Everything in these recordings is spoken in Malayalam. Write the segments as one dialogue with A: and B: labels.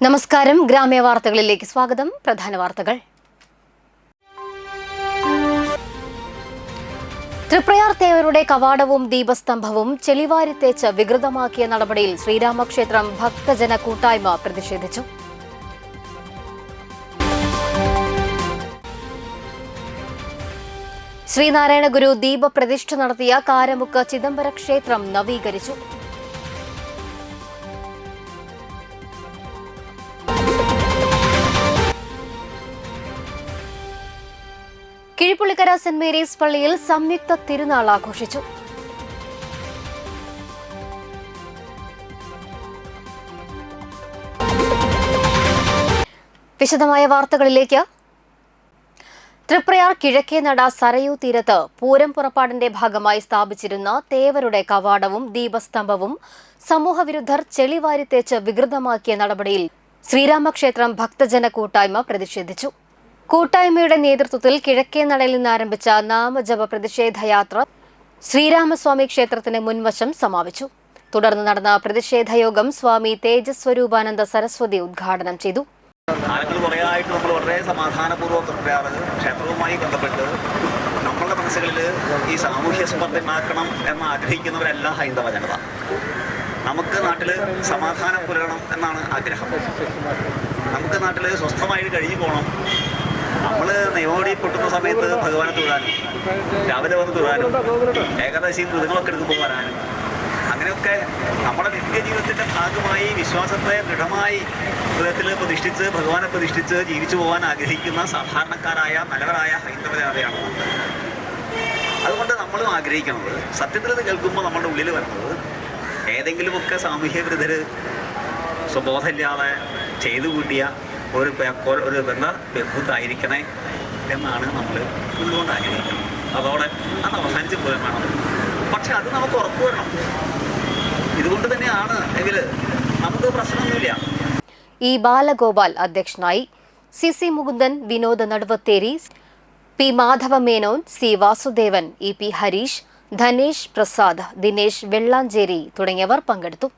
A: നമസ്കാരം. ഗ്രാമീയ വാർത്തകളിലേക്ക് സ്വാഗതം. പ്രധാന വാർത്തകൾ. തൃപ്രയാർ തേവരുടെ കവാടവും ദീപസ്തംഭവും ചെളിവാരിത്തേച്ച് വികൃതമാക്കിയ നടപടിയിൽ ശ്രീരാമക്ഷേത്രം ഭക്തജന കൂട്ടായ്മ പ്രതിഷേധിച്ചു. ശ്രീനാരായണ ഗുരു ദീപപ്രതിഷ്ഠ നടത്തിയ കാരമുക്ക് ചിദംബര ക്ഷേത്രം നവീകരിച്ചു. കിഴിപ്പുള്ളിക്കര സെന്റ് മേരീസ് പള്ളിയിൽ സംയുക്ത തിരുനാൾ ആഘോഷിച്ചു. വിശദമായ വാർത്തകളിലേക്ക്. തൃപ്രയാർ കിഴക്കേനട സരയൂ തീരത്ത് പൂരം പുറപ്പാടിന്റെ ഭാഗമായി സ്ഥാപിച്ചിരുന്ന തേവരുടെ കവാടവും ദീപസ്തംഭവും സമൂഹവിരുദ്ധർ ചെളിവാരിത്തേച്ച് വികൃതമാക്കിയ നടപടിയിൽ ശ്രീരാമക്ഷേത്രം ഭക്തജന കൂട്ടായ്മ പ്രതിഷേധിച്ചു. കൂട്ടായ്മയുടെ നേതൃത്വത്തിൽ കിഴക്കേനടയിൽ നിന്ന് ആരംഭിച്ച നാമജപ പ്രതിഷേധയാത്ര ശ്രീരാമസ്വാമി ക്ഷേത്രത്തിന് മുൻവശം സമാപിച്ചു. തുടർന്ന് നടന്ന പ്രതിഷേധയോഗം സ്വാമി തേജസ്വരൂപാനന്ദ സരസ്വതി ഉദ്ഘാടനം ചെയ്തു.
B: കാലങ്ങൾ കുറേയായിട്ട് നമ്മൾ വളരെ സമാധാനപൂർവ്വം തൃപ്രയാറ് ക്ഷേത്രവുമായി ബന്ധപ്പെട്ട് നമ്മളുടെ മനസ്സുകളിൽ ഈ സാമൂഹ്യ സ്പർദ്ധമാക്കണം എന്ന് ആഗ്രഹിക്കുന്നവരല്ല ഹൈന്ദവ ജനത. നമുക്ക് നാട്ടിൽ സമാധാനം പുലരണം എന്നാണ് ആഗ്രഹം. നമുക്ക് നാട്ടിൽ സ്വസ്ഥമായിട്ട് കഴിഞ്ഞു പോകണം. നമ്മൾ നെയ്യോടി പൊട്ടുന്ന സമയത്ത് ഭഗവാനെ തൊഴാനും രാവിലെ വന്ന് തൊഴാനും ഏകാദശി മൃഗങ്ങളൊക്കെ എടുക്കുമ്പോൾ വരാനും അങ്ങനെയൊക്കെ നമ്മുടെ നിത്യജീവിതത്തിൻ്റെ ഭാഗമായി വിശ്വാസത്തെ ദൃഢമായി ഹൃദയത്തിൽ പ്രതിഷ്ഠിച്ച് ഭഗവാനെ പ്രതിഷ്ഠിച്ച് ജീവിച്ചു പോകാൻ ആഗ്രഹിക്കുന്ന സാധാരണക്കാരായ നല്ലവരായ ഹൈന്ദവ ജനതയാണ്. അതുകൊണ്ട് നമ്മളും ആഗ്രഹിക്കുന്നത് സത്യത്തിൽ ഇത് കേൾക്കുമ്പോൾ നമ്മുടെ ഉള്ളിൽ വരുന്നത് ഏതെങ്കിലുമൊക്കെ സാമൂഹ്യ വിരുദ്ധർ സ്വബോധമില്ലാതെ ചെയ്തു കൂട്ടിയ ഒരു ബന്ധുത്തായിരിക്കണേ എന്നാണ് നമ്മൾ ഉള്ളുകൊണ്ട് ആഗ്രഹിക്കുന്നത്. അതോടെ അത് അവസാനിച്ച് പോയാൽ വേണം. പക്ഷെ അത് നമുക്ക് ഉറപ്പ് വരണം. ഇതുകൊണ്ട് തന്നെയാണ് എങ്കിൽ നമുക്ക് പ്രശ്നമൊന്നുമില്ല.
A: ഇ ബാലഗോപാൽ അധ്യക്ഷനായി. C Mukundan, Vinoda Naduvatheri, P Madhava Menon, C Vasudevan, E P Harish, Dhanesh Prasad, Dinesh Vellanchery തുടങ്ങിയവർ പങ്കെടുത്തു.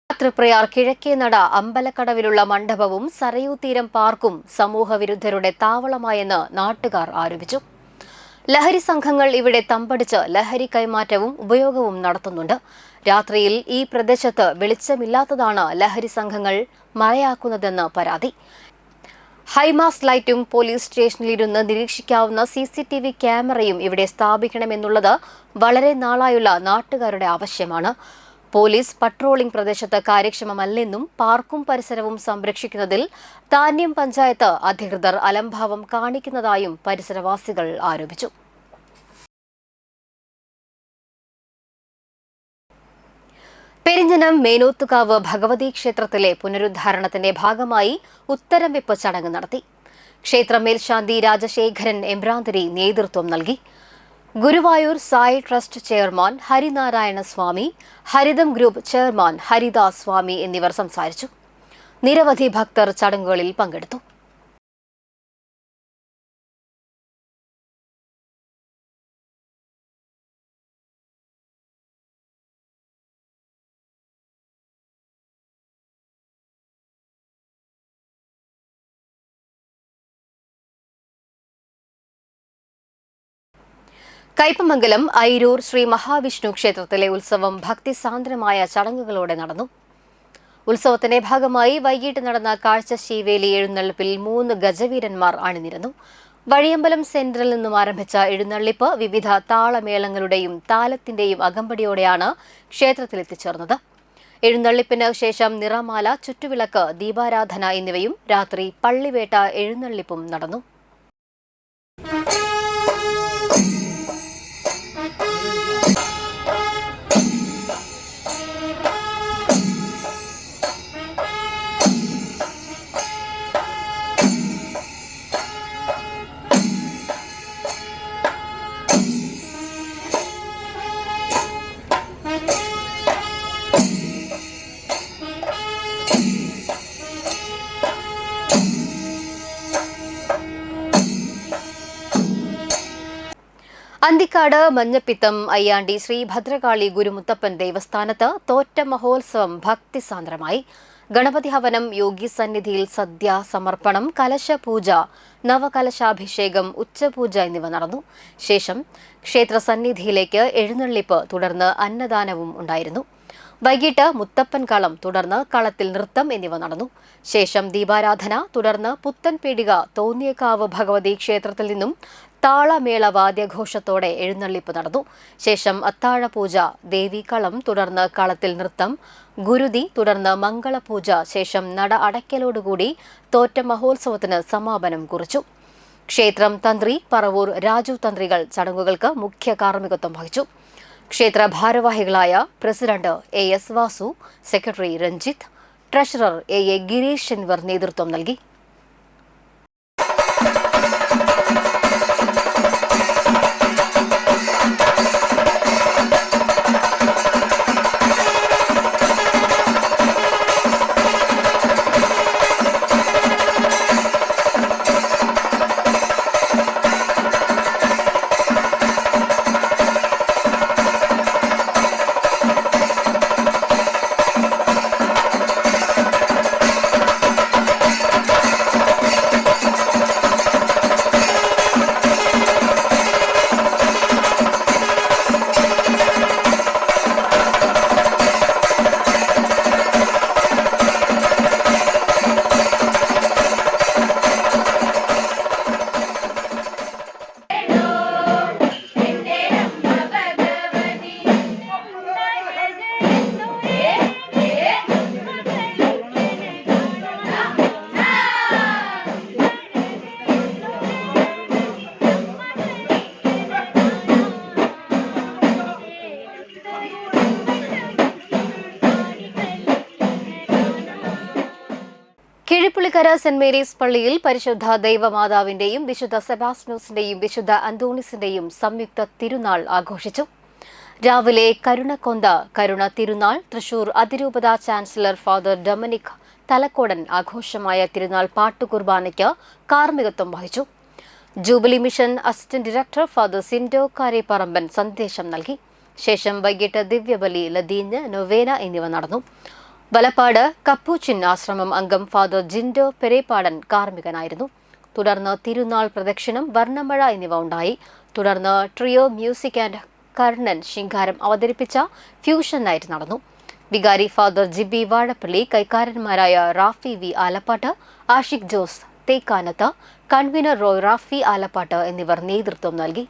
A: തൃപ്രയാർ കിഴക്കേനട അമ്പലക്കടവിലുള്ള മണ്ഡപവും സരയൂ തീരം പാർക്കും സമൂഹവിരുദ്ധരുടെ താവളമായെന്ന് നാട്ടുകാർ ആരോപിച്ചു. ലഹരി സംഘങ്ങൾ ഇവിടെ തമ്പടിച്ച് ലഹരി കൈമാറ്റവും ഉപയോഗവും നടത്തുന്നുണ്ട്. രാത്രിയിൽ ഈ പ്രദേശത്ത് വെളിച്ചമില്ലാത്തതാണ് ലഹരി സംഘങ്ങൾ മറയാക്കുന്നതെന്ന് പരാതി. ഹൈമാസ് ലൈറ്റും പോലീസ് സ്റ്റേഷനിലിരുന്ന് നിരീക്ഷിക്കാവുന്ന CCTV ക്യാമറയും ഇവിടെ സ്ഥാപിക്കണമെന്നുള്ളത് വളരെ നാളായുള്ള നാട്ടുകാരുടെ ആവശ്യമാണ്. പോലീസ് പട്രോളിംഗ് പ്രദേശത്ത് കാര്യക്ഷമമല്ലെന്നും പാർക്കും പരിസരവും സംരക്ഷിക്കുന്നതിൽ താന്യം പഞ്ചായത്ത് അധികൃതർ അലംഭാവം കാണിക്കുന്നതായും പരിസരവാസികൾ ആരോപിച്ചു. പെരിഞ്ഞനം മേനോത്തുകാവ് ഭഗവതി ക്ഷേത്രത്തിലെ പുനരുദ്ധാരണത്തിന്റെ ഭാഗമായി ഉത്തരം വെപ്പ് ചടങ്ങ് നടത്തി. ക്ഷേത്ര മേൽശാന്തി രാജശേഖരൻ എമ്പ്രാന്തിരി നേതൃത്വം നൽകി. ഗുരുവായൂർ സായി ട്രസ്റ്റ് ചെയർമാൻ ഹരിനാരായണ സ്വാമി, ഹരിതം ഗ്രൂപ്പ് ചെയർമാൻ ഹരിദാസ് സ്വാമി എന്നിവർ സംസാരിച്ചു. നിരവധി ഭക്തർ ചടങ്ങുകളിൽ പങ്കെടുത്തു. കയ്പമംഗലം ഐരൂർ ശ്രീ മഹാവിഷ്ണു ക്ഷേത്രത്തിലെ ഉത്സവം ഭക്തിസാന്ദ്രമായ ചടങ്ങുകളോടെ നടന്നു. ഉത്സവത്തിന്റെ ഭാഗമായി വൈകിട്ട് നടന്ന കാഴ്ചശീവേലി എഴുന്നള്ളിപ്പിൽ 3 ഗജവീരന്മാർ അണിനിരന്നു. വഴിയമ്പലം സെന്ററിൽ നിന്നും ആരംഭിച്ച എഴുന്നള്ളിപ്പ് വിവിധ താളമേളങ്ങളുടെയും താലത്തിന്റെയും അകമ്പടിയോടെയാണ് ക്ഷേത്രത്തിലെത്തിച്ചേർന്നത്. എഴുന്നള്ളിപ്പിന് ശേഷം നിറമാല, ചുറ്റുവിളക്ക്, ദീപാരാധന എന്നിവയും രാത്രി പള്ളിവേട്ട എഴുന്നള്ളിപ്പും നടന്നു. അന്തിക്കാട് മഞ്ഞപ്പിത്തം അയ്യാണ്ടി ശ്രീ ഭദ്രകാളി ഗുരുമുത്തപ്പൻ ദേവസ്ഥാനത്ത് തോറ്റ മഹോത്സവം ഭക്തിസാന്ദ്രമായി. ഗണപതി ഹവനം, യോഗി സന്നിധിയിൽ സദ്യ സമർപ്പണം, കലശപൂജ, നവകലശാഭിഷേകം, ഉച്ചപൂജ എന്നിവ നടന്നു. ശേഷം ക്ഷേത്ര സന്നിധിയിലേക്ക് എഴുന്നള്ളിപ്പ്, തുടർന്ന് അന്നദാനവും ഉണ്ടായിരുന്നു. വൈകിട്ട് മുത്തപ്പൻ കളം, തുടർന്ന് കളത്തിൽ നൃത്തം എന്നിവ നടന്നു. ശേഷം ദീപാരാധന, തുടർന്ന് പുത്തൻപീടിക തോന്നിയക്കാവ് ഭഗവതി ക്ഷേത്രത്തിൽ നിന്നും താളമേള വാദ്യഘോഷത്തോടെ എഴുന്നള്ളിപ്പ് നടന്നു. ശേഷം അത്താഴപൂജ, ദേവീകളം, തുടർന്ന് കളത്തിൽ നൃത്തം, ഗുരുതി, തുടർന്ന് മംഗളപൂജ, ശേഷം നട അടയ്ക്കലോടുകൂടി തോറ്റ മഹോത്സവത്തിന് സമാപനം കുറിച്ചു. ക്ഷേത്രം തന്ത്രി പറവൂർ രാജു തന്ത്രികൾ ചടങ്ങുകൾക്ക് മുഖ്യ കാർമ്മികത്വം വഹിച്ചു. ക്ഷേത്ര ഭാരവാഹികളായ president AS Vasu, secretary Ranjith, treasurer AA Girish എന്നിവർ നേതൃത്വം നൽകി. കിഴിപ്പുള്ളിക്കര സെന്റ് മേരീസ് പള്ളിയിൽ പരിശുദ്ധ ദൈവമാതാവിന്റെയും വിശുദ്ധ സെബാസ്റ്റ്യനോസിന്റെയും വിശുദ്ധ അന്തോണിസിന്റെയും സംയുക്ത തിരുനാൾ ആഘോഷിച്ചു. രാവിലെ കരുണ തിരുനാൾ തൃശൂർ അതിരൂപത ചാൻസലർ ഫാദർ ഡൊമിനിക് തലക്കോടൻ ആഘോഷമായ തിരുനാൾ പാട്ടുകുർബാനയ്ക്ക് കാർമ്മികത്വം വഹിച്ചു. Jubilee mission assistant director father Sindo Kareparamban സന്ദേശം നൽകി. ശേഷം വൈകിട്ട് ദിവ്യബലി, ലദീഞ്ഞ്, നൊവേന എന്നിവ നടന്നു. വലപ്പാട് കപ്പൂച്ചിൻ ആശ്രമം അംഗം ഫാദർ ജിൻഡോ പെരേപ്പാടൻ കാർമ്മികനായിരുന്നു. തുടർന്ന് തിരുനാൾ പ്രദക്ഷിണം, വർണ്ണമഴ എന്നിവ ഉണ്ടായി. തുടർന്ന് trio music and Karnan Shinkaram അവതരിപ്പിച്ച ഫ്യൂഷൻ നൈറ്റ് നടന്നു. വികാരി ഫാദർ ജിബി വാഴപ്പള്ളി, കൈക്കാരന്മാരായ റാഫി വി ആലപ്പാട്ട്, ആഷിഖ് ജോസ് തേക്കാനത്ത്, കൺവീനർ റോയ് റാഫി ആലപ്പാട്ട് എന്നിവർ നേതൃത്വം നൽകി.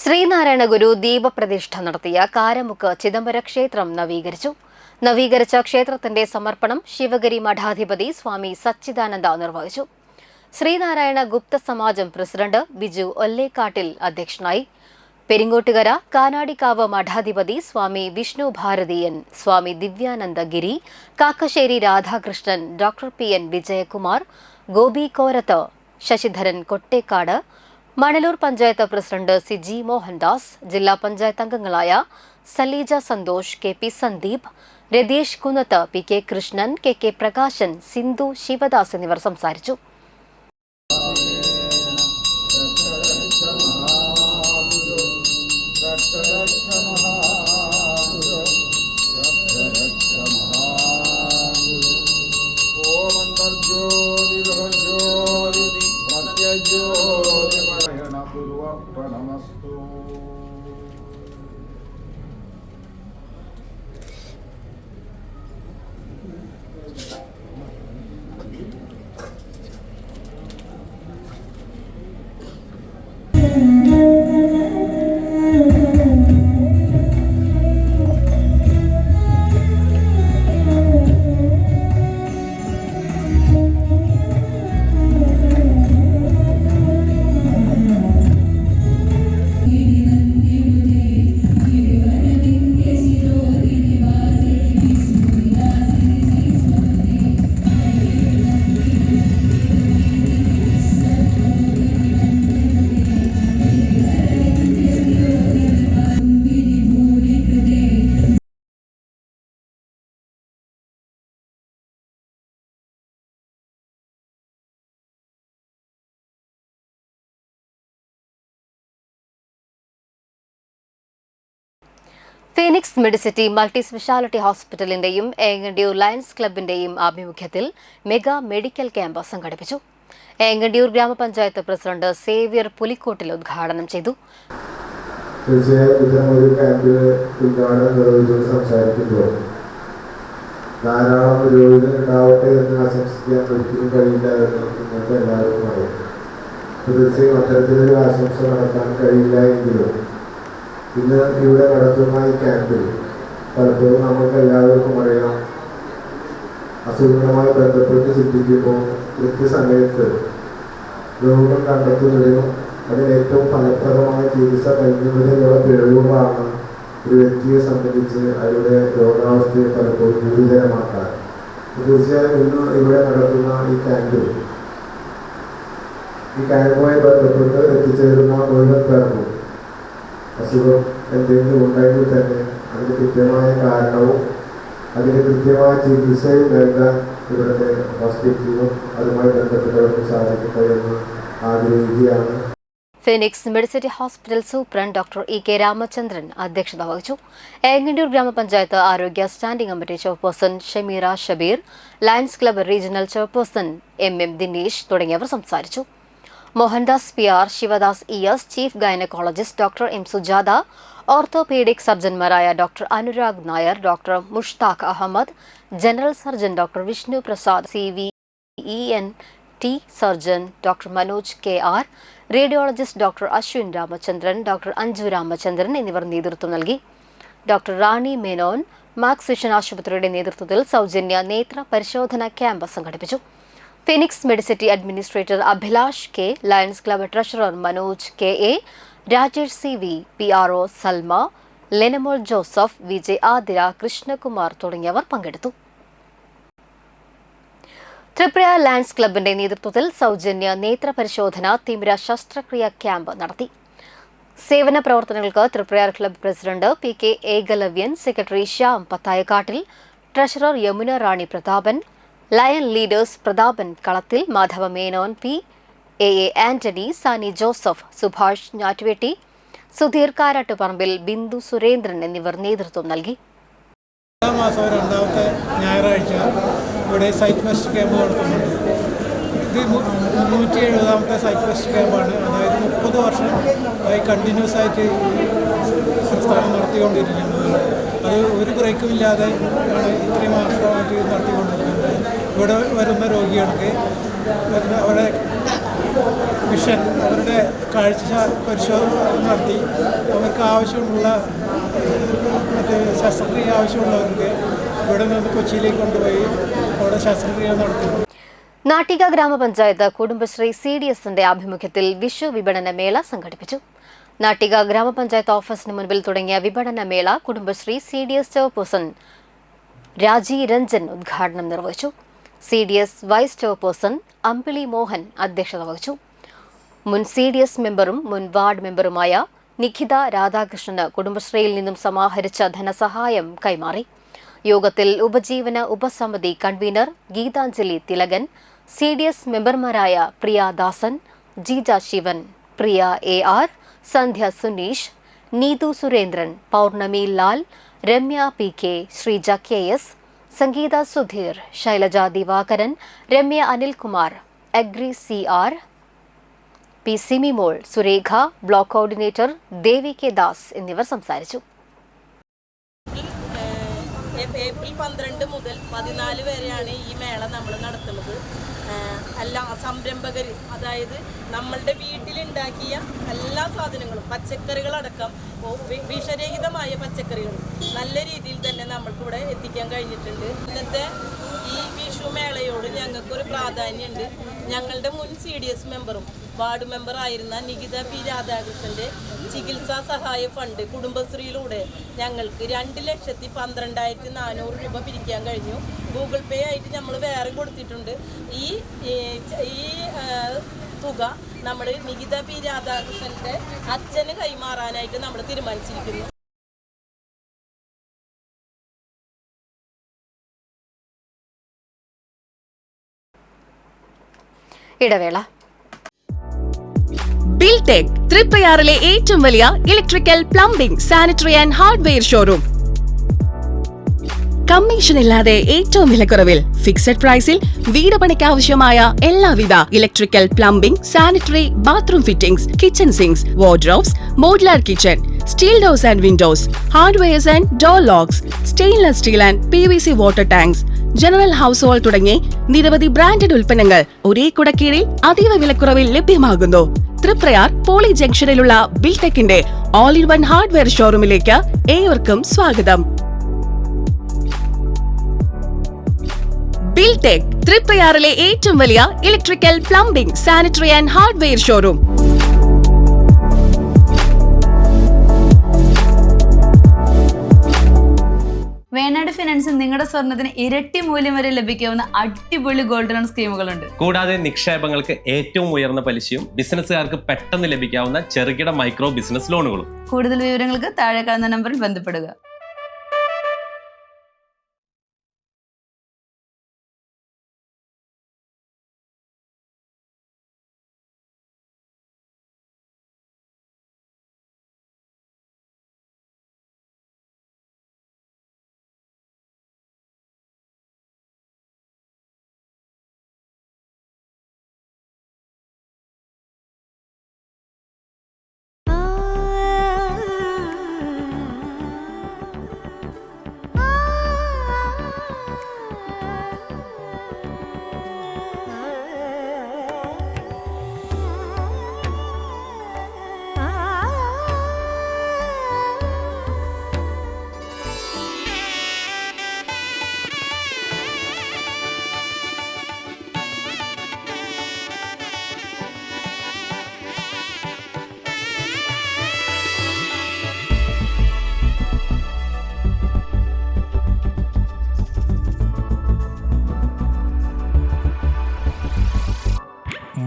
A: ശ്രീനാരായണ ഗുരു ദീപപ്രതിഷ്ഠ നടത്തിയ കാരമുക്ക് ചിദംബര ക്ഷേത്രം നവീകരിച്ചു. നവീകരിച്ച ക്ഷേത്രത്തിന്റെ സമർപ്പണം ശിവഗിരി മഠാധിപതി സ്വാമി സച്ചിദാനന്ദ നിർവഹിച്ചു. ശ്രീനാരായണ ഗുപ്ത സമാജം പ്രസിഡന്റ് ബിജു ഒല്ലേക്കാട്ടിൽ അധ്യക്ഷനായി. പെരിങ്ങോട്ടുകര കാനാടിക്കാവ് മഠാധിപതി സ്വാമി വിഷ്ണു ഭാരതീയൻ, സ്വാമി Divyanandagiri, Kakkassery Radhakrishnan, doctor PN Vijayakumar, Gopi കോരത്ത്, Sasidharan Kottekkad, Manalur panchayat president Siji Mohandas, ജില്ലാ പഞ്ചായത്ത് അംഗങ്ങളായ സലീജ സന്തോഷ്, KP സന്ദീപ്, രതീഷ് കുന്നത്ത്, PK കൃഷ്ണൻ, KK പ്രകാശൻ, സിന്ധു ശിവദാസ് എന്നിവർ സംസാരിച്ചു. ഫീനിക്സ് മെഡിസിറ്റി മൾട്ടി സ്പെഷ്യാലിറ്റി ഹോസ്പിറ്റലിന്റെയും ഏങ്ങണ്ടിയൂർ ലയൺസ് ക്ലബിന്റെയും ആഭിമുഖ്യത്തിൽ മെഗാ മെഡിക്കൽ ക്യാമ്പ് സംഘടിപ്പിച്ചു. ഏങ്ങണ്ടിയൂർ ഗ്രാമപഞ്ചായത്ത് പ്രസിഡന്റ് സേവ്യർ പുലിക്കോട്ടിൽ ഉദ്ഘാടനം ചെയ്തു.
C: ധാരാളം രോഗികൾ ഉണ്ടാവട്ടെ എന്ന് ആശംസിക്കാൻ ഒരിക്കലും കഴിയില്ല എന്ന് നിങ്ങൾക്ക് എല്ലാവർക്കും അറിയാം. തീർച്ചയായും അത്തരത്തിലൊരു ആശംസ നടത്താൻ കഴിയില്ല എങ്കിലും ഇന്ന് ഇവിടെ നടത്തുന്ന ഈ ക്യാമ്പിൽ പലപ്പോഴും നമുക്ക് എല്ലാവർക്കും അറിയാം, അസുഖങ്ങളുമായി ബന്ധപ്പെട്ട് ചിന്തിക്കുമ്പോൾ കൃത്യസമയത്ത് രോഗം കണ്ടെത്തുന്നതിനും അതിന് ഏറ്റവും ഫലപ്രദമായ ചികിത്സ നൽകുന്നതിനുള്ള പിഴവുകളാണ് ഒരു വ്യക്തിയെ സംബന്ധിച്ച് അവരുടെ രോഗാവസ്ഥയെ പലപ്പോഴും ഗുരുതരമാക്കാൻ. തീർച്ചയായും ഇന്ന് ഇവിടെ നടത്തുന്ന ഈ ക്യാമ്പുമായി ബന്ധപ്പെട്ട് എത്തിച്ചേരുന്ന മുഴുവൻ പേർക്കും അസുഖം എന്തെങ്കിലും ഉണ്ടെങ്കിൽ തന്നെ അതിന് കൃത്യമായ കാരണവും അതിന് കൃത്യമായ ചികിത്സയും നൽകാൻ ഇവിടുത്തെ ഹോസ്പിറ്റലിനും അതുമായി ബന്ധപ്പെട്ടവർക്കും സാധിക്കട്ടെ എന്ന് ആഗ്രഹിക്കുകയാണ്.
A: Phoenix Medicity hospital superintendent doctor EK Ramachandran അധ്യക്ഷത വഹിച്ചു. ഏങ്ങണ്ടിയൂർ ഗ്രാമപഞ്ചായത്ത് ആരോഗ്യ standing committee chairperson Shameera Shabeer, lions club regional chairperson MM Dinesh തുടങ്ങിയവർ സംസാരിച്ചു. Mohandas PR, Sivadas ES, chief gynaecologist doctor M Sujatha, orthopaedic സർജൻമാരായ doctor Anurag Nair, doctor Mushtaq Ahmed, general surgeon doctor Vishnu Prasad, CVENT surgeon doctor Manoj KR, radiologist doctor Ashwin Ramachandran, doctor Anju Ramachandran എന്നിവർ നേതൃത്വം നൽകി. Doctor Rani Menon max vision ആശുപത്രിയുടെ നേതൃത്വത്തിൽ സൗജന്യ നേത്ര പരിശോധന ക്യാമ്പ് സംഘടിപ്പിച്ചു. Phoenix Medicity administrator Abhilash K, lions club treasurer Manoj KA, Rajesh CV, PRO Salma, Lenamol Joseph, VJ Athira, Krishnakumar തുടങ്ങിയവർ പങ്കെടുത്തു. ത്രിപുര ലയൺസ് ക്ലബിന്റെ നേതൃത്വത്തിൽ സൗജന്യ നേത്ര പരിശോധന തിമിര ശസ്ത്രക്രിയ ക്യാമ്പ് നടത്തി. സേവന പ്രവർത്തനങ്ങൾക്ക് Tripura club president PK Ekalavyan, secretary Shyam Pathayakkattil, treasurer Yamuna Rani Prathapan, lion leaders Prathapan Kalathil, Madhava Menon, AA Antony, Sani Joseph, Subhash Njattuvetti, Sudheer Karattuparambil, Bindu Surendran എന്നിവർ നേതൃത്വം നൽകി.
D: മാസം രണ്ടാമത്തെ ഞായറാഴ്ച ഇവിടെ സൈറ്റ് ഫെസ്റ്റ് ക്യാമ്പ് നടത്തുന്നുണ്ട്. ഇത് 170ാമത്തെ സൈറ്റ് ഫെസ്റ്റ് ക്യാമ്പാണ്. അതായത് 30 വർഷമായി കണ്ടിന്യൂസ് ആയിട്ട് സംസ്ഥാനം നടത്തിക്കൊണ്ടിരിക്കുന്നത്. അത് ഒരു ബ്രേക്കും ഇല്ലാതെ ആണ് ഇത്രയും വർഷമായിട്ട് നടത്തിക്കൊണ്ടിരിക്കുന്നത്. ഇവിടെ വരുന്ന രോഗികൾക്ക് അവരുടെ മിഷൻ, അവരുടെ കാഴ്ച പരിശോധന നടത്തി അവർക്ക് ആവശ്യമുള്ള ശസ്ത്രക്രിയ ആവശ്യമുള്ളവർക്ക് ഇവിടെ നിന്ന് കൊച്ചിയിലേക്ക് കൊണ്ടുപോയി അവിടെ ശസ്ത്രക്രിയ നടത്തുന്നു.
A: നാട്ടിക ഗ്രാമപഞ്ചായത്ത് കുടുംബശ്രീ CDSന്റെ ആഭിമുഖ്യത്തിൽ വിഷു വിപണന മേള സംഘടിപ്പിച്ചു. നാട്ടിക ഗ്രാമപഞ്ചായത്ത് ഓഫീസിന് മുൻപിൽ തുടങ്ങിയ വിപണന മേള കുടുംബശ്രീ CDS ചെയർപേഴ്സൺ രാജി രഞ്ജൻ ഉദ്ഘാടനം നിർവഹിച്ചു. CDS വൈസ് ചെയർപേഴ്സൺ അമ്പിളി മോഹൻ അധ്യക്ഷത വഹിച്ചു. മുൻ CDS മെമ്പറും മുൻ വാർഡ് മെമ്പറുമായ നിഖിത രാധാകൃഷ്ണന് കുടുംബശ്രീയിൽ നിന്നും സമാഹരിച്ച ധനസഹായം കൈമാറി. യോഗത്തിൽ ഉപജീവന ഉപസമിതി കൺവീനർ ഗീതാഞ്ജലി തിലകൻ, CDS മെമ്പർമാരായ Priya Dasan, Jeeja Sivan, Priya AR, Sandhya Suneesh, Neethu Surendran, Pournami Lal, Ramya PK, Sreeja KS, Sangeetha Sudheer, Shailaja Divakaran, Ramya Anilkumar, agri CR, P Simimol, Surekha, block coordinator Devi K Das എന്നിവർ സംസാരിച്ചു.
E: ഏപ്രിൽ 12 മുതൽ 14 വരെയാണ് ഈ മേള നമ്മൾ നടത്തുന്നത്. എല്ലാ സംരംഭകർ, അതായത് നമ്മളുടെ വീട്ടിലുണ്ടാക്കിയ എല്ലാ സാധനങ്ങളും, പച്ചക്കറികളടക്കം വിഷരഹിതമായ പച്ചക്കറികൾ നല്ല രീതിയിൽ തന്നെ നമ്മൾക്കിവിടെ എത്തിക്കാൻ കഴിഞ്ഞിട്ടുണ്ട്. ഇന്നത്തെ ഈ വിഷു മേളയോട് ഞങ്ങൾക്കൊരു പ്രാധാന്യമുണ്ട്. ഞങ്ങളുടെ മുൻ CDS മെമ്പറും വാർഡ് മെമ്പറായിരുന്ന നിഖിത P രാധാകൃഷ്ണൻ്റെ ചികിത്സാ സഹായ ഫണ്ട് കുടുംബശ്രീയിലൂടെ ഞങ്ങൾക്ക് 2,12,400 രൂപ പിരിക്കാൻ കഴിഞ്ഞു. ഗൂഗിൾ പേ ആയിട്ട് നമ്മൾ വേറെ കൊടുത്തിട്ടുണ്ട്. ഈ തുക നമ്മൾ നിഖിത P രാധാകൃഷ്ണൻ്റെ അച്ഛന് കൈമാറാനായിട്ട് നമ്മൾ തീരുമാനിച്ചിരിക്കുന്നു.
A: ഇടവേള.
F: ബിൽടെക് തൃപ്രയാറിലെ ഏറ്റവും വലിയ electrical, plumbing, sanitary and hardware showroom. Commission ഇല്ലാതെ ഏറ്റവും വിലക്കുറവിൽ ഫിക്സഡ് പ്രൈസിൽ വീട് പണിക്ക് ആവശ്യമായ എല്ലാവിധ electrical, plumbing, sanitary, bathroom fittings, kitchen sinks, wardrobes, modular kitchen, steel doors and windows, hardwares and door locks, stainless steel and PVC water tanks, general household തുടങ്ങി നിരവധി ബ്രാൻഡഡ് ഉൽപ്പന്നങ്ങൾ ഒരേ കുടക്കീഴിൽ അതീവ വിലക്കുറവിൽ ലഭ്യമാകുന്നു. തൃപ്രയാർ പോളി ജംഗ്ഷനിലുള്ള ബിൽടെക്കിന്റെ ഓൾ ഇൻ വൺ ഹാർഡ്വെയർ ഷോറൂമിലേക്ക് ഏവർക്കും സ്വാഗതം. ബിൽടെക് തൃപ്രയാറിലെ ഏറ്റവും വലിയ electrical, plumbing, sanitary and hardware showroom.
G: Venad ഫിനാൻസിൽ നിങ്ങളുടെ സ്വർണ്ണത്തിന് ഇരട്ടി മൂല്യം വരെ ലഭിക്കാവുന്ന അടിപൊളി ഗോൾഡ് ലോൺ സ്കീമുകളുണ്ട്.
H: കൂടാതെ നിക്ഷേപങ്ങൾക്ക് ഏറ്റവും ഉയർന്ന പലിശയും ബിസിനസ്സുകാർക്ക് പെട്ടെന്ന് ലഭിക്കാവുന്ന ചെറുകിട മൈക്രോ ബിസിനസ് ലോണുകളും.
G: കൂടുതൽ വിവരങ്ങൾക്ക് താഴെ കാണുന്ന നമ്പറിൽ ബന്ധപ്പെടുക.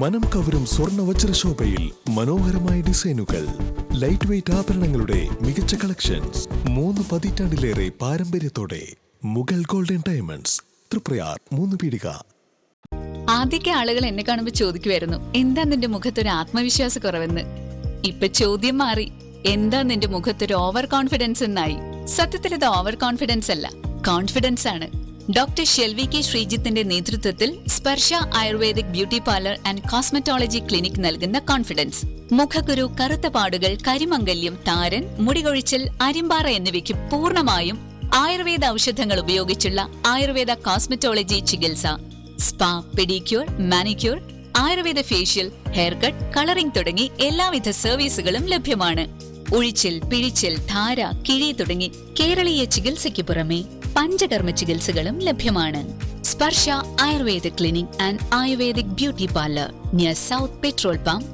I: മനം കവരും സ്വർണ്ണ വജ്രശോഭയിൽ മനോഹരമായ ഡിസൈനുകൾ, ലൈറ്റ് വെയ്റ്റ് ആഭരണങ്ങളുടെ മികച്ച കളക്ഷൻസ്, 3 പതിറ്റാണ്ടിലേറെ പാരമ്പര്യത്തോടെ മുഗൾ ഗോൾഡൻ ഡയമണ്ട്സ്, തൃപ്രയാർ 3 പീടിക.
J: ആദ്യമൊക്കെ ആളുകൾ എന്നെ കാണുമ്പോൾ ചോദിക്കുമായിരുന്നു, എന്താ നിന്റെ മുഖത്തൊരു ആത്മവിശ്വാസ കുറവെന്ന്. ഇപ്പൊ ചോദ്യം മാറി, എന്താ നിന്റെ മുഖത്തൊരു ഓവർ കോൺഫിഡൻസ് എന്നായി. സത്യത്തിൽ ഇത് ഓവർ കോൺഫിഡൻസ് അല്ല, കോൺഫിഡൻസ് ആണ്. ഡോക്ടർ ഷെൽവി കെ ശ്രീജിത്തിന്റെ നേതൃത്വത്തിൽ Sparsha ayurvedic beauty parlour and cosmetology clinic നൽകുന്ന കോൺഫിഡൻസ്. മുഖക്കുരു, കറുത്ത പാടുകൾ, കരിമംഗല്യം, താരൻ, മുടികൊഴിച്ചിൽ, അരിമ്പാറ എന്നിവയ്ക്ക് പൂർണ്ണമായും ആയുർവേദ ഔഷധങ്ങൾ ഉപയോഗിച്ചുള്ള ആയുർവേദ കോസ്മെറ്റോളജി ചികിത്സ. Spa, pedicure, manicure, Ayurveda facial, hair cut, colouring തുടങ്ങി എല്ലാവിധ സർവീസുകളും ലഭ്യമാണ്. ഉഴിച്ചിൽ, പിഴിച്ചിൽ, ധാര, കിഴി തുടങ്ങി കേരളീയ ചികിത്സയ്ക്ക് പുറമെ പഞ്ചകർമ്മ ചികിത്സകളും ലഭ്യമാണ്. Sparsha Ayurveda clinic and ayurvedic beauty parlour near south petrol pump.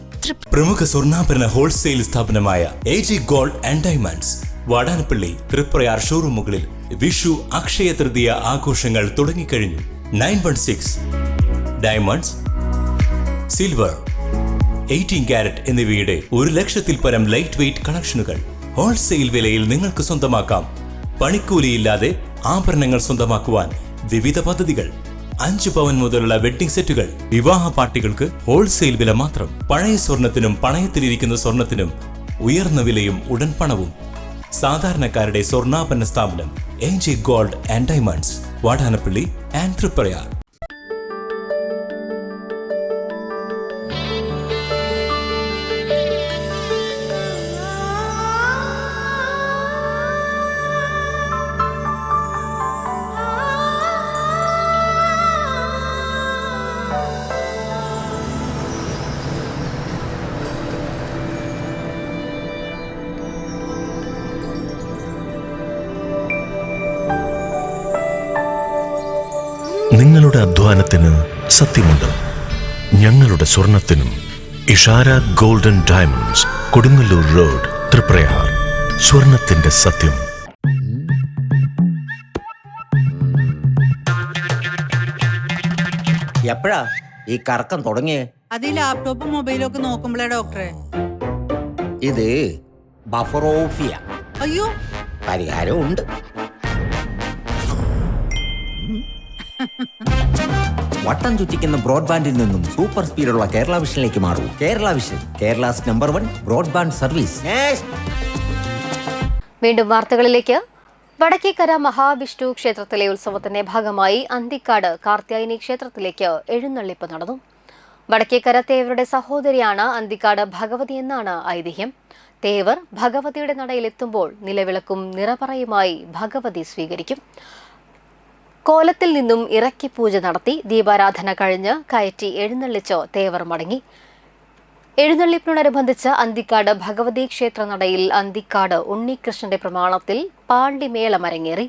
K: പ്രമുഖ സ്വർണ്ണാഭരണ ഹോൾസെയിൽ സ്ഥാപനമായ AG gold and diamonds Vadanappally, Triprayar ഷോറൂമുകളിൽ വിഷു, അക്ഷയ തൃതീയ ആഘോഷങ്ങൾ തുടങ്ങിക്കഴിഞ്ഞു. 916 ഡയമണ്ട്സ്, സിൽവർ, 18 കാരറ്റ് എന്നിവയുടെ 1 ലക്ഷത്തിൽ പരം ലൈറ്റ് വെയ്റ്റ് കളക്ഷനുകൾ ഹോൾസെയിൽ വിലയിൽ നിങ്ങൾക്ക് സ്വന്തമാക്കാം. പണിക്കൂലിയില്ലാതെ ആഭരണങ്ങൾ സ്വന്തമാക്കുവാൻ വിവിധ പദ്ധതികൾ. 5 പവൻ മുതലുള്ള വെഡ്ഡിംഗ് സെറ്റുകൾ. വിവാഹ പാർട്ടികൾക്ക് ഹോൾസെയിൽ വില മാത്രം. പഴയ സ്വർണത്തിനും പണയത്തിലിരിക്കുന്ന സ്വർണത്തിനും ഉയർന്ന വിലയും ഉടൻ പണവും. സാധാരണക്കാരുടെ സ്വർണ്ണാഭരണ സ്ഥാപനം AG gold and diamonds, Vadanappally and Triprayar.
I: നിങ്ങളുടെ അധ്വാനത്തിന് സത്യമുണ്ട്, ഞങ്ങളുടെ സ്വർണത്തിനും. Ishara golden diamonds, Kodungallur road, Triprayar. സ്വർണത്തിന്റെ സത്യം.
L: എപ്പോഴാ ഈ കറക്കം തുടങ്ങിയേ?
M: അത് ഈ ലാപ്ടോപ്പും മൊബൈലും ഒക്കെ നോക്കുമ്പോഴേ ഡോക്ടറെ.
L: ഇത് ബഫറോഫിയ.
M: അയ്യോ,
L: പരിഹാരം ഉണ്ട്. വട്ടം ചുറ്റിക്കുന്ന ബ്രോഡ്ബാൻഡിൽ നിന്നും സൂപ്പർ സ്പീഡുള്ള കേരള വിഷനിലേക്ക് മാറൂ. Kerala vision, Kerala's number 1 broadband service.
A: വീണ്ടും വാർത്തകളിലേക്ക്. വടക്കേക്കര മഹാവിഷ്ണു ക്ഷേത്രത്തിലെ ഉത്സവത്തിന്റെ ഭാഗമായി അന്തിക്കാട് കാർത്യായനി ക്ഷേത്രത്തിലേക്ക് എഴുന്നള്ളിപ്പ് നടന്നു. വടക്കേക്കര തേവരുടെ സഹോദരിയാണ് അന്തിക്കാട് ഭഗവതി എന്നാണ് ഐതിഹ്യം. തേവർ ഭഗവതിയുടെ നടയിലെത്തുമ്പോൾ നിലവിളക്കും നിറപറയുമായി ഭഗവതി സ്വീകരിക്കും. കോലത്തിൽ നിന്നും ഇറക്കി പൂജ നടത്തി ദീപാരാധന കഴിഞ്ഞ് കയറ്റി എഴുന്നള്ളിച്ച് തേവർ മടങ്ങി. എഴുന്നള്ളിപ്പിനോടനുബന്ധിച്ച് അന്തിക്കാട് ഭഗവതി ക്ഷേത്ര നടയിൽ അന്തിക്കാട് ഉണ്ണികൃഷ്ണന്റെ പ്രമാണത്തിൽ പാണ്ടിമേളം അരങ്ങേറി.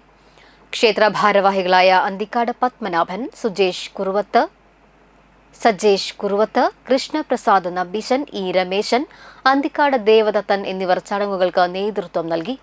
A: ക്ഷേത്ര ഭാരവാഹികളായ അന്തിക്കാട് പത്മനാഭൻ, സജേഷ് കുറുവത്ത്, കൃഷ്ണപ്രസാദ് നമ്പീശൻ, ഇ രമേശൻ, അന്തിക്കാട് ദേവദത്തൻ എന്നിവർ ചടങ്ങുകൾക്ക് നേതൃത്വം നൽകി.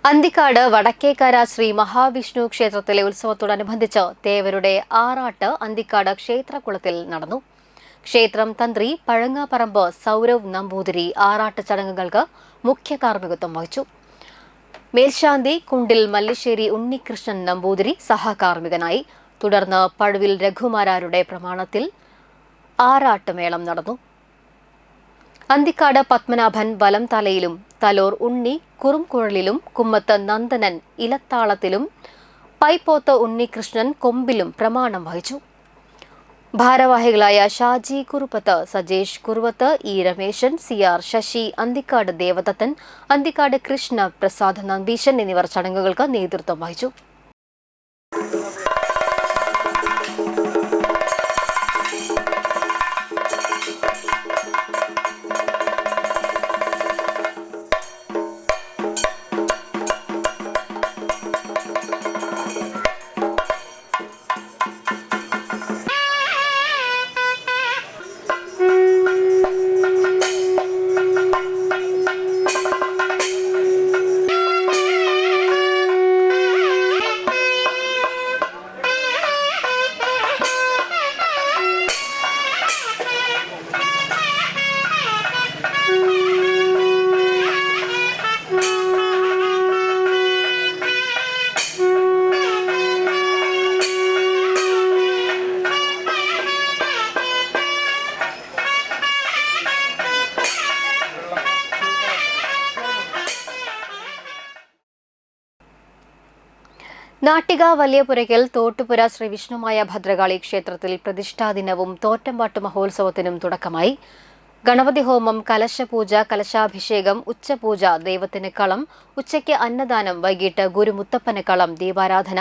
A: അന്തിക്കാട് വടക്കേക്കര ശ്രീ മഹാവിഷ്ണു ക്ഷേത്രത്തിലെ ഉത്സവത്തോടനുബന്ധിച്ച് തേവരുടെ ആറാട്ട് അന്തിക്കാട് ക്ഷേത്രകുളത്തിൽ നടന്നു. ക്ഷേത്രം തന്ത്രി പഴങ്ങാപ്പറമ്പ് സൗരവ് നമ്പൂതിരി ആറാട്ട് ചടങ്ങുകൾക്ക് മുഖ്യ കാർമ്മികത്വം വഹിച്ചു. മേൽശാന്തി കുണ്ടിൽ മല്ലിശ്ശേരി ഉണ്ണികൃഷ്ണൻ നമ്പൂതിരി സഹകാർമ്മികനായി. തുടർന്ന് പഴുവിൽ രഘുമാരാരുടെ പ്രമാണത്തിൽ ആറാട്ട് മേളം നടന്നു. അന്തിക്കാട് പത്മനാഭൻ വലം തലയിലും, തലോർ ഉണ്ണി കുറുംകുഴലിലും, കുമ്മത്ത് നന്ദനൻ ഇലത്താളത്തിലും, പൈപ്പോത്ത് ഉണ്ണികൃഷ്ണൻ കൊമ്പിലും പ്രമാണം വഹിച്ചു. ഭാരവാഹികളായ ഷാജി കുറുപ്പത്ത്, സജേഷ് കുറുവത്ത്, ഇ രമേശൻ, CR ശശി, അന്തിക്കാട് ദേവദത്തൻ, അന്തിക്കാട് കൃഷ്ണ പ്രസാദ് നമ്പീശൻ എന്നിവർ ചടങ്ങുകൾക്ക് നേതൃത്വം വഹിച്ചു. നാട്ടിക വലിയപുരയ്ക്കൽ തോട്ടുപുര ശ്രീ വിഷ്ണുമായ ഭദ്രകാളി ക്ഷേത്രത്തിൽ പ്രതിഷ്ഠാദിനവും തോറ്റംപാട്ട് മഹോത്സവത്തിനും തുടക്കമായി. ഗണപതി ഹോമം, കലശപൂജ, കലശാഭിഷേകം, ഉച്ചപൂജ, ദൈവത്തിന് കളം, ഉച്ചയ്ക്ക് അന്നദാനം, വൈകിട്ട് ഗുരുമുത്തപ്പന് കളം, ദീപാരാധന,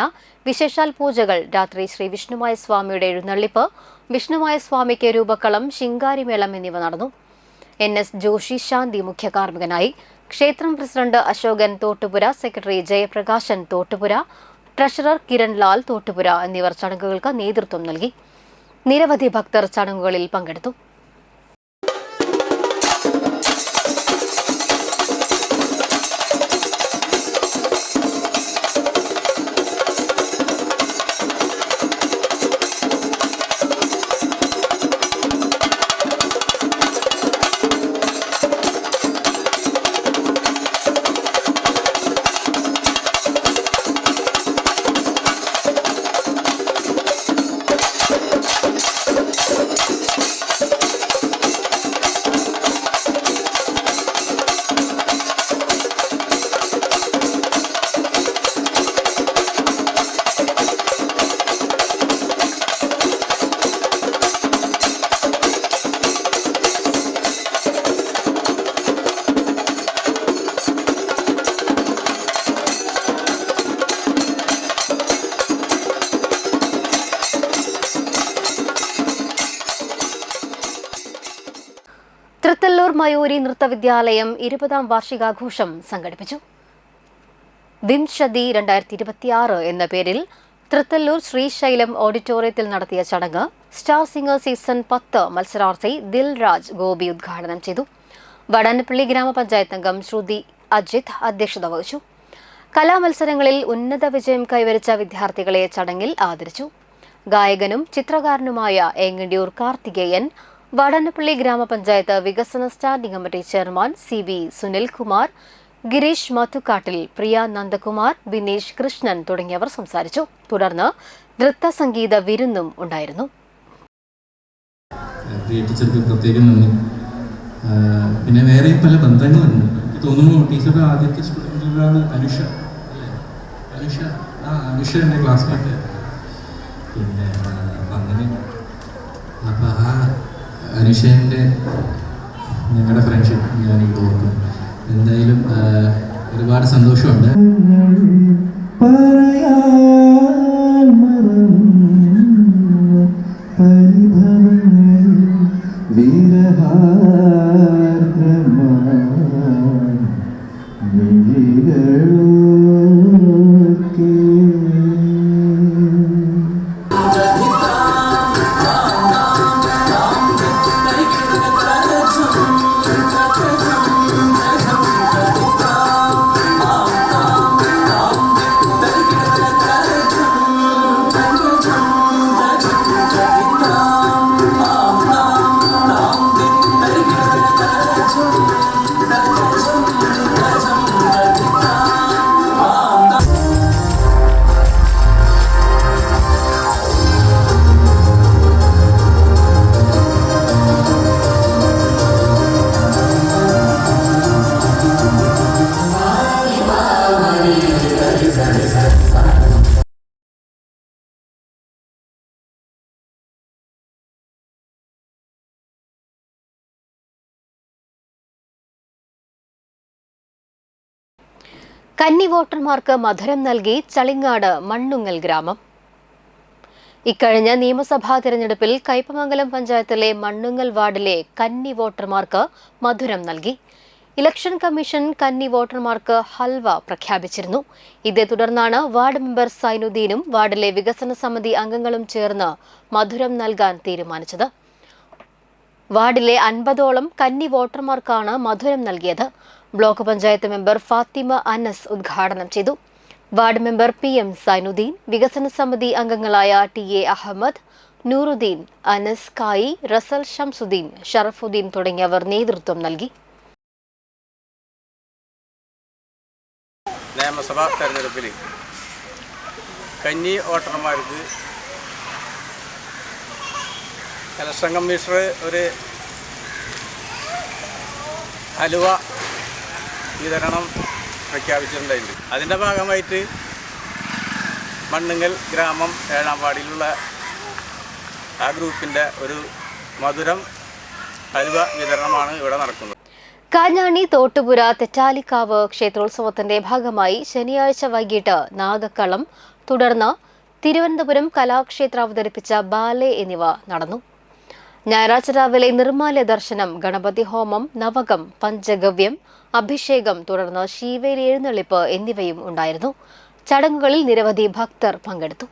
A: വിശേഷാൽ പൂജകൾ, രാത്രി ശ്രീ വിഷ്ണുമായ സ്വാമിയുടെ എഴുന്നള്ളിപ്പ്, വിഷ്ണുമായ സ്വാമിക്ക് രൂപക്കളം, ശിങ്കാരിമേളം എന്നിവ നടന്നു. NS ജോഷി ശാന്തി മുഖ്യ കാർമ്മികനായി. ക്ഷേത്രം president Ashokan Thottupura, secretary Jayaprakashan Thottupura, treasurer Kiran Lal Thottupura എന്നിവർ ചടങ്ങുകൾക്ക് നേതൃത്വം നൽകി. നിരവധി ഭക്തർ ചടങ്ങുകളിൽ പങ്കെടുത്തു. ഗുരുവായൂരി നൃത്തവിദ്യാലയം 20ാം വാർഷികാഘോഷം സംഘടിപ്പിച്ചു. വിംശതി 2026 എന്ന പേരിൽ തൃത്തല്ലൂർ ശ്രീശൈലം ഓഡിറ്റോറിയത്തിൽ നടത്തിയ ചടങ്ങ് സ്റ്റാർ സിംഗർ സീസൺ 10 മത്സരാർത്ഥി ദിൽരാജ് ഗോപി ഉദ്ഘാടനം ചെയ്തു. വടാനപ്പള്ളി ഗ്രാമപഞ്ചായത്ത് അംഗം ശ്രുതി അജിത് അധ്യക്ഷത വഹിച്ചു. കലാമത്സരങ്ങളിൽ ഉന്നത വിജയം കൈവരിച്ച വിദ്യാർത്ഥികളെ ചടങ്ങിൽ ആദരിച്ചു. ഗായകനും ചിത്രകാരനുമായ ഏങ്ങണ്ടിയൂർ കാർത്തികേയൻ, വടാനപ്പള്ളി ഗ്രാമപഞ്ചായത്ത് വികസന standing committee chairman CB Sunilkumar, Gireesh Mathukkattil, Priya Nandakumar, Bineesh Krishnan തുടങ്ങിയവർ സംസാരിച്ചു. തുടർന്ന് നൃത്തസംഗീത വിരുന്നും ഉണ്ടായിരുന്നു.
N: പിന്നെ വേറെ പല ബന്ധങ്ങളുണ്ട്. എനിക്ക് തോന്നുന്നു ടീച്ചറുടെ ആദ്യത്തെ സ്റ്റുഡൻറ്റിലാണ് അനുഷ. അനുഷ എൻ്റെ ക്ലാസ്മേറ്റ്. പിന്നെ അങ്ങനെ അപ്പം ആ അനുഷേൻ്റെ ഞങ്ങളുടെ ഫ്രണ്ട്ഷിപ്പ് ഞാനിവിടെ ഓർക്കും. എന്തായാലും ഒരുപാട് സന്തോഷമുണ്ട്.
A: കന്നി വോട്ടർമാർക്ക് മധുരം നൽകി ചളിങ്ങാട് മണ്ണുങ്ങൽ ഗ്രാമം. ഇക്കഴിഞ്ഞ നിയമസഭാ തിരഞ്ഞെടുപ്പിൽ കയ്പമംഗലം പഞ്ചായത്തിലെ മണ്ണുങ്ങൽ വാർഡിലെ കന്നി വോട്ടർമാർക്ക് മധുരം നൽകി. ഇലക്ഷൻ കമ്മീഷൻ കന്നി വോട്ടർമാർക്ക് ഹൽവ പ്രഖ്യാപിച്ചിരുന്നു. ഇതേ തുടർന്നാണ് വാർഡ് മെമ്പർ സൈനുദ്ദീനും വാർഡിലെ വികസന സമിതി അംഗങ്ങളും ചേർന്ന് മധുരം നൽകാൻ തീരുമാനിച്ചത്. വാർഡിലെ 50ഓളം കന്നി വോട്ടർമാർക്കാണ് മധുരം നൽകിയത്. ബ്ലോക്ക് പഞ്ചായത്ത് മെമ്പർ ഫാത്തിമ അനസ് ഉദ്ഘാടനം ചെയ്തു. വാർഡ് മെമ്പർ PM സൈനുദ്ദീൻ, വികസന സമിതി അംഗങ്ങളായ TA അഹമ്മദ്, നൂറുദ്ദീൻ, അനസ് കായി, റസൽ ഷംസുദ്ദീൻ, ഷറഫുദ്ദീൻ തുടങ്ങിയവർ നേതൃത്വം നൽകി.
O: നിയമസഭാ തെരഞ്ഞെടുപ്പിൽ കന്നി വോട്ടർമാർക്ക് ഇലക്ഷൻ കമ്മീഷണർ ഒരു ഹലുവ വിതരണം പ്രഖ്യാപിച്ചിട്ടുണ്ടായിരുന്നു. അതിൻ്റെ ഭാഗമായിട്ട് മണ്ണുങ്ങൽ ഗ്രാമം 7ാം വാർഡിലുള്ള ആ ഗ്രൂപ്പിൻ്റെ ഒരു മധുരം ഹലുവ വിതരണമാണ് ഇവിടെ നടക്കുന്നത്.
A: കാഞ്ഞാണി തോട്ടുപുര തെറ്റാലിക്കാവ് ക്ഷേത്രോത്സവത്തിന്റെ ഭാഗമായി ശനിയാഴ്ച വൈകിട്ട് നാഗക്കളം, തുടർന്ന് തിരുവനന്തപുരം കലാക്ഷേത്ര അവതരിപ്പിച്ച ബാലെ എന്നിവ നടന്നു. ഞായറാഴ്ച രാവിലെ നിർമ്മാല്യ ദർശനം, ഗണപതി ഹോമം, നവകം, പഞ്ചഗവ്യം, അഭിഷേകം, തുടർന്ന് ശീവേലി എഴുന്നള്ളിപ്പ് എന്നിവയും ഉണ്ടായിരുന്നു. ചടങ്ങുകളിൽ നിരവധി ഭക്തർ പങ്കെടുത്തു.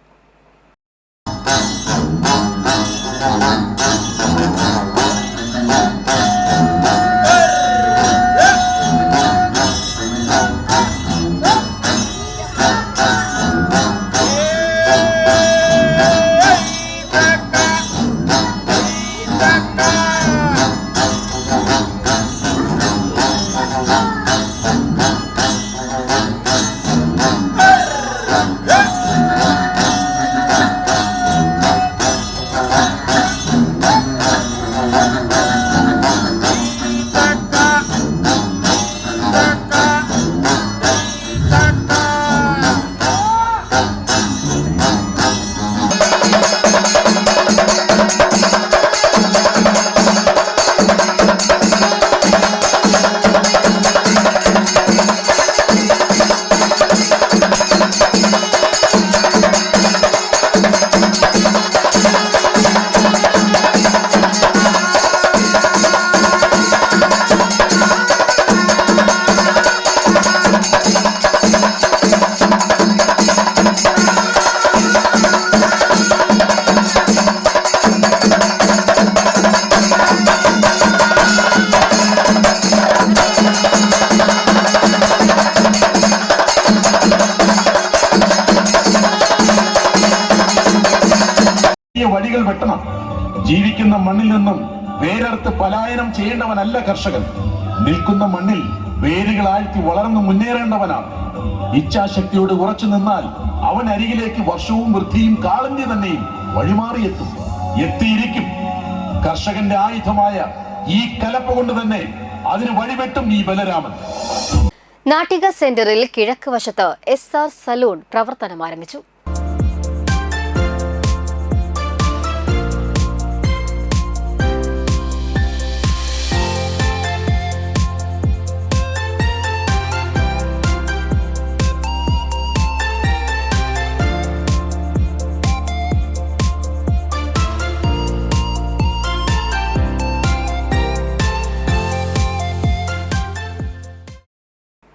P: ജീവിക്കുന്ന മണ്ണിൽ നിന്നും വേരറുത്ത് പലായനം ചെയ്യേണ്ടവനല്ല കർഷകൻ. നിൽക്കുന്ന മണ്ണിൽ വേരുകൾ ആഴ്ത്തി വളർന്നു മുന്നേറേണ്ടവനാണ്. ഇച്ഛാശക്തിയോട് ഉറച്ചു നിന്നാൽ അവൻ അരികിലേക്ക് വർഷവും വൃദ്ധിയും കാളന്തി തന്നെയും വഴിമാറിയെത്തും, എത്തിയിരിക്കും. കർഷകന്റെ ആയുധമായ ഈ കലപ്പ കൊണ്ട് തന്നെ അതിന് വഴിവെട്ടും ഈ ബലരാമൻ.
A: നാട്ടിക സെന്ററിൽ കിഴക്ക് വശത്ത് SR സലൂൺ പ്രവർത്തനം ആരംഭിച്ചു.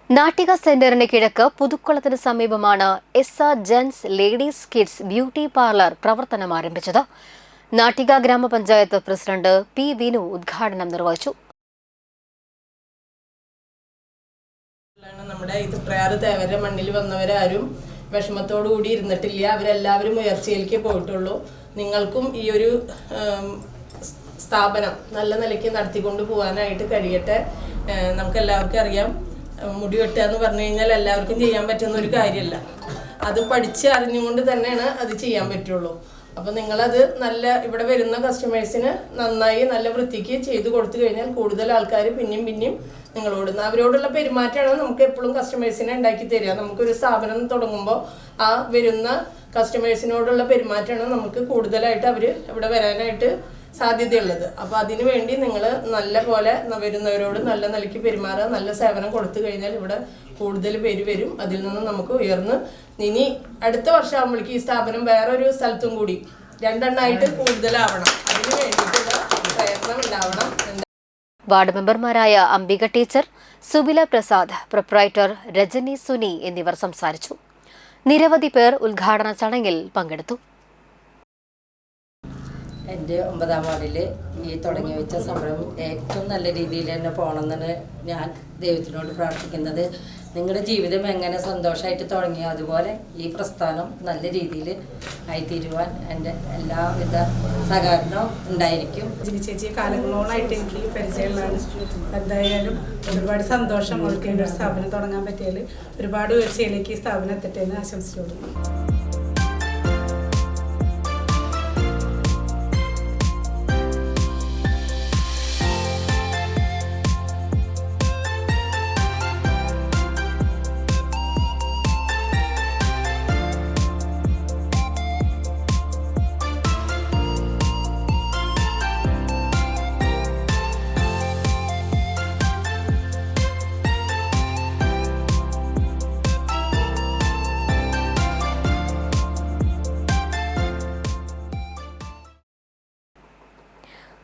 A: നാട്ടിക സെന്ററിന് കിഴക്ക് പുതുക്കുളത്തിന് സമീപമാണ് SR gents ladies kids beauty parlour പ്രവർത്തനം ആരംഭിച്ചത്. നാട്ടിക ഗ്രാമപഞ്ചായത്ത് പ്രസിഡന്റ് P. വിനു ഉദ്ഘാടനം നിർവഹിച്ചു.
E: നമ്മുടെ ഇത് പ്രയാറ് തേവരുടെ മണ്ണിൽ വന്നവരാരും വിഷമത്തോടു കൂടി ഇരുന്നിട്ടില്ല. അവരെല്ലാവരും ഉയർച്ചയിലേക്ക് പോയിട്ടുള്ളൂ. നിങ്ങൾക്കും ഈ ഒരു സ്ഥാപനം നല്ല നിലയ്ക്ക് നടത്തിക്കൊണ്ട് പോകാനായിട്ട് കഴിയട്ടെ. നമുക്കെല്ലാവർക്കും അറിയാം, മുടി വെട്ടുക എന്ന് പറഞ്ഞു കഴിഞ്ഞാൽ എല്ലാവർക്കും ചെയ്യാൻ പറ്റുന്ന ഒരു കാര്യമല്ല. അത് പഠിച്ച് അറിഞ്ഞുകൊണ്ട് തന്നെയാണ് അത് ചെയ്യാൻ പറ്റുള്ളൂ. അപ്പോൾ നിങ്ങളത് നല്ല ഇവിടെ വരുന്ന കസ്റ്റമേഴ്സിന് നന്നായി നല്ല വൃത്തിക്ക് ചെയ്തു കൊടുത്തു കഴിഞ്ഞാൽ കൂടുതൽ ആൾക്കാർ പിന്നെയും നിങ്ങളോട് അവരോടുള്ള പെരുമാറ്റമാണ് നമുക്ക് എപ്പോഴും കസ്റ്റമേഴ്സിനെ ഉണ്ടാക്കി തരിക. നമുക്കൊരു സ്ഥാപനം തുടങ്ങുമ്പോൾ ആ വരുന്ന കസ്റ്റമേഴ്സിനോടുള്ള പെരുമാറ്റമാണ് നമുക്ക് കൂടുതലായിട്ട് അവർ ഇവിടെ വരാനായിട്ട് സാധ്യതയുള്ളത്. അപ്പോൾ അതിനു വേണ്ടി നിങ്ങൾ നല്ല പോലെ വരുന്നവരോട് നല്ല നിലയ്ക്ക് പെരുമാറുക, നല്ല സേവനം കൊടുത്തു കഴിഞ്ഞാൽ ഇവിടെ കൂടുതൽ പേര് വരും. അതിൽ നിന്ന് നമുക്ക് ഉയർന്ന് ഇനി അടുത്ത വർഷമാകുമ്പോഴേക്ക് ഈ സ്ഥാപനം വേറൊരു സ്ഥലത്തും കൂടി 2 എണ്ണമായിട്ട് കൂടുതലാവണം. അതിന് വേണ്ടിയിട്ടുള്ള പ്രയത്നം ഉണ്ടാവണം.
A: വാർഡ് മെമ്പർമാരായ അംബിക ടീച്ചർ, സുബില പ്രസാദ്, പ്രൊപ്രൈറ്റർ രജനി സുനി എന്നിവർ സംസാരിച്ചു. നിരവധി പേർ ഉദ്ഘാടന ചടങ്ങിൽ പങ്കെടുത്തു.
Q: എൻ്റെ 9ാം വാർഡിൽ ഈ തുടങ്ങി വെച്ച സംരംഭം ഏറ്റവും നല്ല രീതിയിൽ തന്നെ പോകണമെന്നാണ് ഞാൻ ദൈവത്തിനോട് പ്രാർത്ഥിക്കുന്നത്. നിങ്ങളുടെ ജീവിതം എങ്ങനെ സന്തോഷമായിട്ട് തുടങ്ങിയോ അതുപോലെ ഈ പ്രസ്ഥാനം നല്ല രീതിയിൽ ആയിത്തീരുവാൻ എൻ്റെ എല്ലാവിധ സഹകരണവും ഉണ്ടായിരിക്കും.
R: ചേച്ചി കാലങ്ങളോളായിട്ട് എനിക്ക് പരിചയമുള്ളതാണ്. എന്തായാലും ഒരുപാട് സന്തോഷം. അവർക്ക് ഒരു സ്ഥാപനം തുടങ്ങാൻ പറ്റിയാൽ ഒരുപാട് ഉയർച്ചയിലേക്ക് ഈ സ്ഥാപനം എത്തട്ടെ എന്ന് ആശംസിച്ചോളൂ.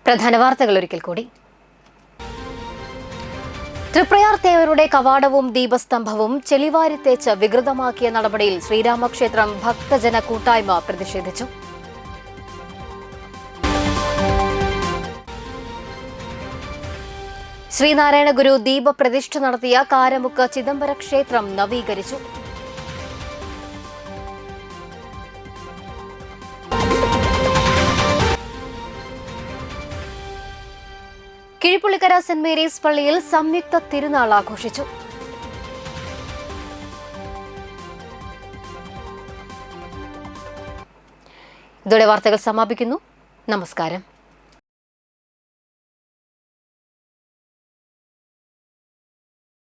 A: പ്രധാന വാർത്തകൾ ഒരിക്കൽ കൂടി. തൃപ്രയാർ തേവരുടെ കവാടവും ദീപസ്തംഭവും ചെളിവാരിത്തേച്ച് വികൃതമാക്കിയ നടപടിയിൽ ശ്രീരാമക്ഷേത്രം ഭക്തജന കൂട്ടായ്മ പ്രതിഷേധിച്ചു. ശ്രീനാരായണ ഗുരു ദീപപ്രതിഷ്ഠ നടത്തിയ കാരമുക്ക് ചിദംബര ക്ഷേത്രം നവീകരിച്ചു. കിഴിപ്പുള്ളിക്കര സെന്റ് മേരീസ് പള്ളിയിൽ സംയുക്ത തിരുനാൾ ആഘോഷിച്ചു. ഇതോടെ വാർത്തകൾ സമാപിക്കുന്നു. നമസ്കാരം.